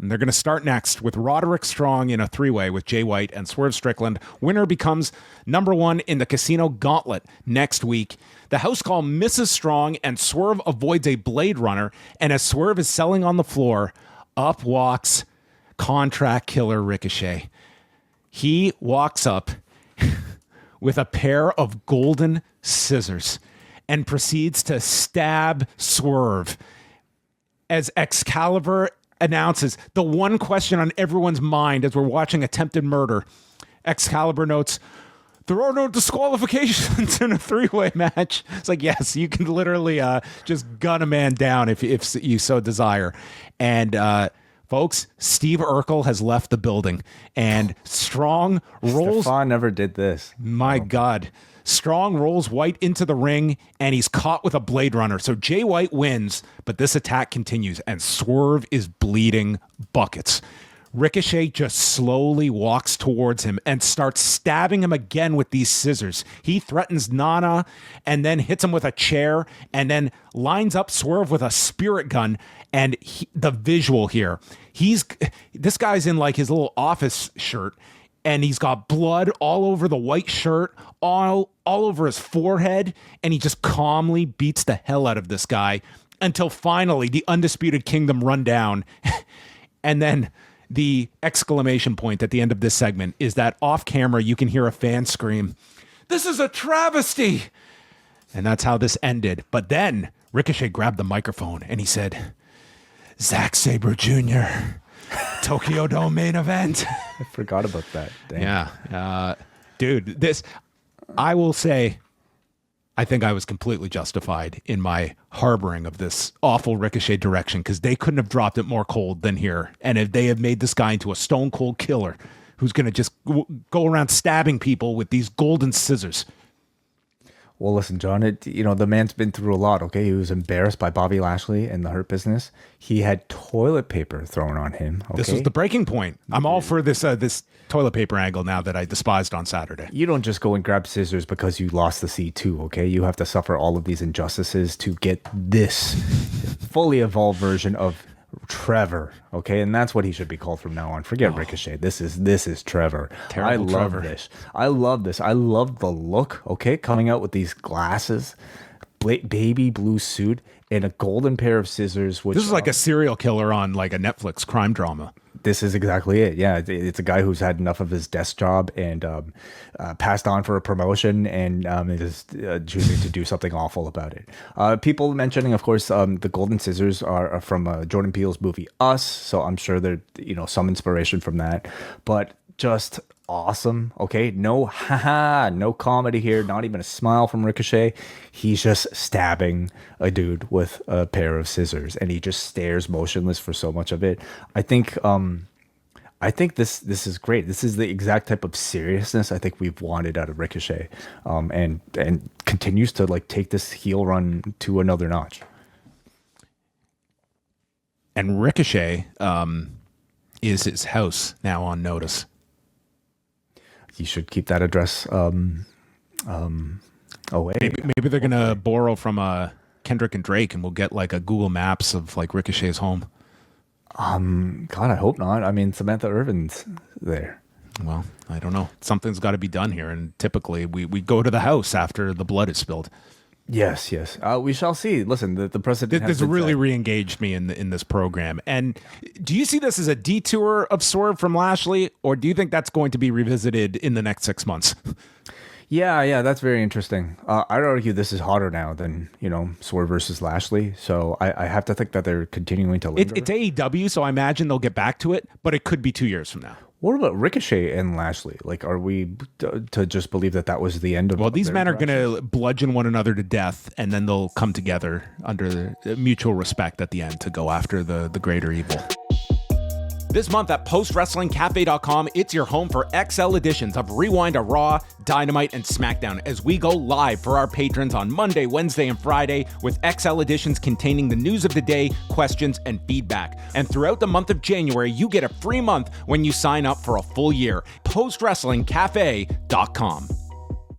And they're going to start next with Roderick Strong in a three-way with Jay White and Swerve Strickland. Winner becomes number one in the Casino Gauntlet next week. The house call misses Strong, and Swerve avoids a Blade Runner. And as Swerve is selling on the floor, up walks contract killer Ricochet. He walks up with a pair of golden scissors and proceeds to stab Swerve. As Excalibur announces the one question on everyone's mind as we're watching attempted murder, Excalibur notes, there are no disqualifications in a three-way match. It's like, yes, you can literally just gun a man down if you so desire. And folks, Steve Urkel has left the building, and Strong rolls. Stefan never did this. My God. Strong rolls White into the ring, and he's caught with a Blade Runner. So Jay White wins, but this attack continues, and Swerve is bleeding buckets. Ricochet just slowly walks towards him and starts stabbing him again with these scissors. He threatens Nana and then hits him with a chair and then lines up Swerve with a spirit gun. And the visual here, this guy's in like his little office shirt, and he's got blood all over the white shirt, all over his forehead, and he just calmly beats the hell out of this guy until finally the Undisputed Kingdom run down. And then the exclamation point at the end of this segment is that off camera you can hear a fan scream, "This is a travesty!" And that's how this ended. But then Ricochet grabbed the microphone and he said, "Zack Sabre Jr., Tokyo Dome main event." I forgot about that. Dang. Yeah. Dude, this, I will say, I think I was completely justified in my harboring of this awful Ricochet direction, because they couldn't have dropped it more cold than here. And if they have made this guy into a stone cold killer who's going to just go around stabbing people with these golden scissors. Well, listen, John, the man's been through a lot, okay? He was embarrassed by Bobby Lashley in the Hurt Business. He had toilet paper thrown on him, okay? This was the breaking point. I'm all for this toilet paper angle now that I despised on Saturday. You don't just go and grab scissors because you lost the C2, okay? You have to suffer all of these injustices to get this fully evolved version of Trevor, okay? And that's what he should be called from now on. Forget Ricochet. This is Trevor. Terrible Trevor. This. I love this. I love the look, okay? Coming out with these glasses, baby blue suit, and a golden pair of scissors. Which this is like a serial killer on like a Netflix crime drama. This is exactly it. Yeah, it's a guy who's had enough of his desk job and passed on for a promotion and is choosing to do something awful about it. People mentioning, of course, the golden scissors are from Jordan Peele's movie Us, so I'm sure there's some inspiration from that. But just awesome. Okay, no comedy here, not even a smile from Ricochet. He's just stabbing a dude with a pair of scissors, and he just stares motionless for so much of it. I think this is great. This is the exact type of seriousness I think we've wanted out of Ricochet, and continues to like take this heel run to another notch. And Ricochet is his house now on notice. You should keep that address away. Maybe they're gonna borrow from Kendrick and Drake, and we'll get like a Google Maps of like Ricochet's home. God, I hope not. I mean, Samantha Irvin's there. Well, I don't know. Something's got to be done here, and typically we go to the house after the blood is spilled. Yes. We shall see. Listen, the president. This really re-engaged me in this program. And do you see this as a detour of Swerve from Lashley, or do you think that's going to be revisited in the next 6 months? Yeah, that's very interesting. I'd argue this is hotter now than Swerve versus Lashley. So I have to think that they're continuing to linger. It's AEW, so I imagine they'll get back to it, but it could be 2 years from now. What about Ricochet and Lashley? Like, are we to just believe that was the end of? Well, these men are going to bludgeon one another to death, and then they'll come together under mutual respect at the end to go after the greater evil. This month at postwrestlingcafe.com, it's your home for XL editions of Rewind a Raw, Dynamite, and SmackDown as we go live for our patrons on Monday, Wednesday, and Friday with XL editions containing the news of the day, questions, and feedback. And throughout the month of January, you get a free month when you sign up for a full year. postwrestlingcafe.com.